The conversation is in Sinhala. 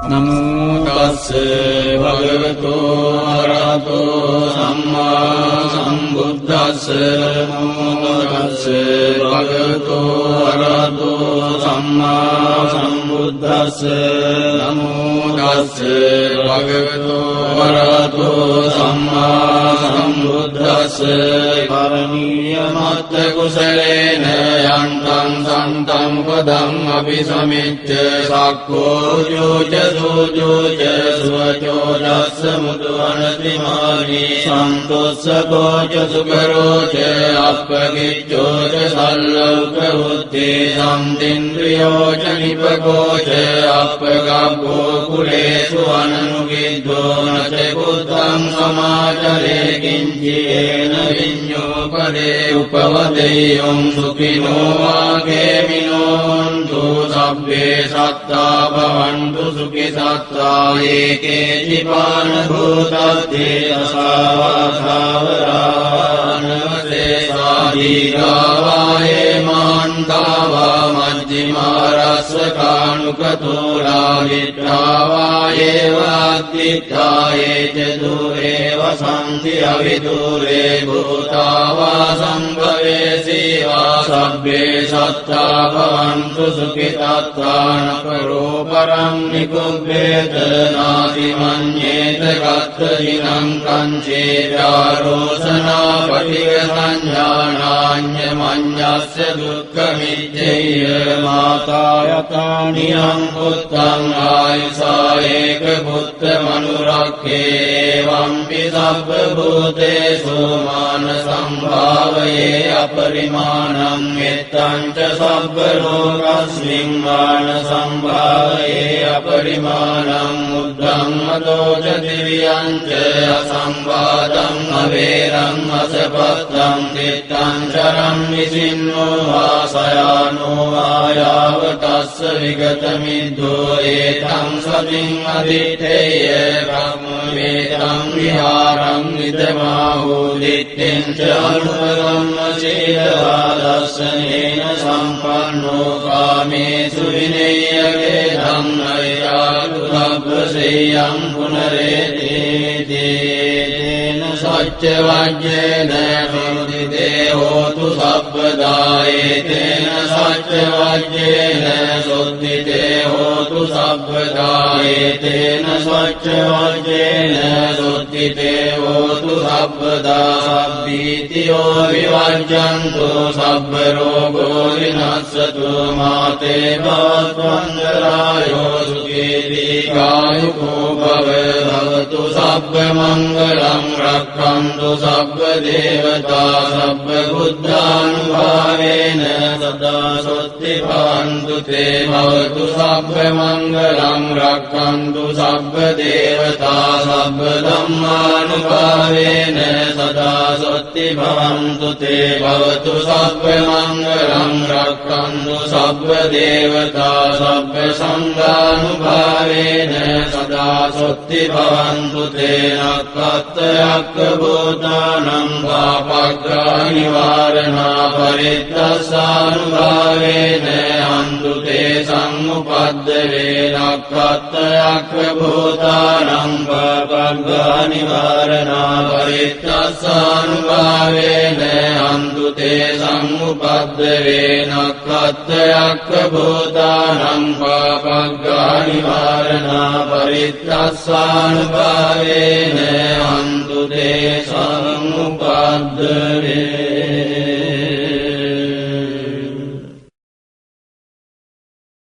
නමෝ තස්ස භගවතු අරහතෝ සම්මා සම්බුද්දස්ස නමෝ තස්ස භගවතු අරහතෝ සම්මා සම්බුද්දස්ස නමෝ තස්ස භගවතු අරහතෝ සම්මා සම්බුද්දස්ස පරණීය මත්ත කුසලේන යන්තං සන්තං පදං අபிසමිච්ඡ සක්ඛෝ ජෝච සෝජෝච සුවචෝ දස්ස මුදුවනතිමානි සන්තොස්සකෝච සුකරෝච අප්පගිච්ඡෝච සල්ලෝක උත්තේ සම්දින්ද්‍රියෝච නිපකෝච අප්පගබ්බෝ කුලේසු අනනුගිද්දෝ නච බුද්ධං සමාචරේ කිංචේන විඤ්ඤෝ පදේ උපවදෙය්‍යං සුඛිනෝ වාගේමිනෝ සබ්බේ සත්තා භවන්තු සුඛි සත්තා ඒකේචි පාන භූතත්තේ අසාවාසාවරානවසේ සාදීගාවායේ මාන්තාවා මජ්ජිමාරස්සකානුකතෝලා විට්ඨාවායේ වාද්දිත්තායේ ච දුරේව සන්ති අවිදුරේ භූතාවා සම්භවේසීවා සබ්බේ සත්තා භවන්තු සුඛි තත්තාන කරෝ පරං නිකුබ්බේත නාති මඤ්ඤේත ගත්ත දිනං කංචේ යාරෝසනා පටිග සංඥානාඤ්ඤ මඤ්ඤස්ස දුක්ඛ මිච්ඡේය මාතා යතානියං පුත්තං ආයසා ඒක පුත්ත මනුරක්ඛේ වම්පි සබ්බ භූතේසු මාන සම්භාවයේ අපරිමාණං මෙත්තං ච සබ්බ ලෝකස්මින් මාන සම්භාවයේ අපරිමාණං මුද්ධං මදෝච දිව්‍යං ච අසංවාදං අවේරං අසපත්තං තිත්තං චරං විසින්නෝ වාසයානෝ ආයාව තස්ස විගත මිද්දෝ ඒතං සතින් අදිත්තේය බ්‍රහ්මවේදං විහාරං ඉදමාහෝ දිත්තෙන් ච අනුපගම්ම සීලවාදස්සනේන සම්පන්නෝ කාමේසු විනය්‍යකේ ධම්මයාතුරබ්බසේයං පුනරේතේන සච්ච වජ්ජේන සුද්ධිතේ හෝතු සබ්බදායේතේන සච්ච වජ්ජේන සුද්ධිතේ හෝතු සබ්බදායේතේන සච්ච වජ්ජේන සුද්ධිතේ හෝතු සබ්බදා සබ්බීතියෝ විවජ්ජන්තු සබ්බ රෝගෝ විනස්සතු මාතේ භවත්වන්දරායෝ සුඛී දීඝායුකෝ භවතු සබ්බ මංගලං රක්ඛන්තු සබ්බ දේවතා සබ්බ බුද්ධානුභාවේන සදා සොත්ති භවන්තු තේ භවතු සබ්බ මංගලං රක්ඛන්තු සබ්බ දේවතා සබ්බ ධම්මානුභාවේන සදා සොත්ති භවන්තු තේ භවතු සබ්බ මංගලං රක්ඛන්තු සබ්බ දේවතා සබ්බ සංඝානුභාවේන සදා සොත්ති භවන්තු තේ නක්ඛත්ථයක්ඛ භූතානං පාපග්ගා නිවාරණා පරිත්තස්සානුභාවේන හන්තු තේ සම්උපද්ද වේනක්ඛත්ථයක්ඛ භූතානං පාපග්ගා නිවාරණා පරිත්තස්සානුභාවේන හන්තු තේ සම්උපද්ද වේනක්ඛත්ථයක්ඛ භූතානං පාපග්ගා නිවාරණා පරිත්තස්සානුභාවේන හන්තු තේ සම්උපද්ද වේ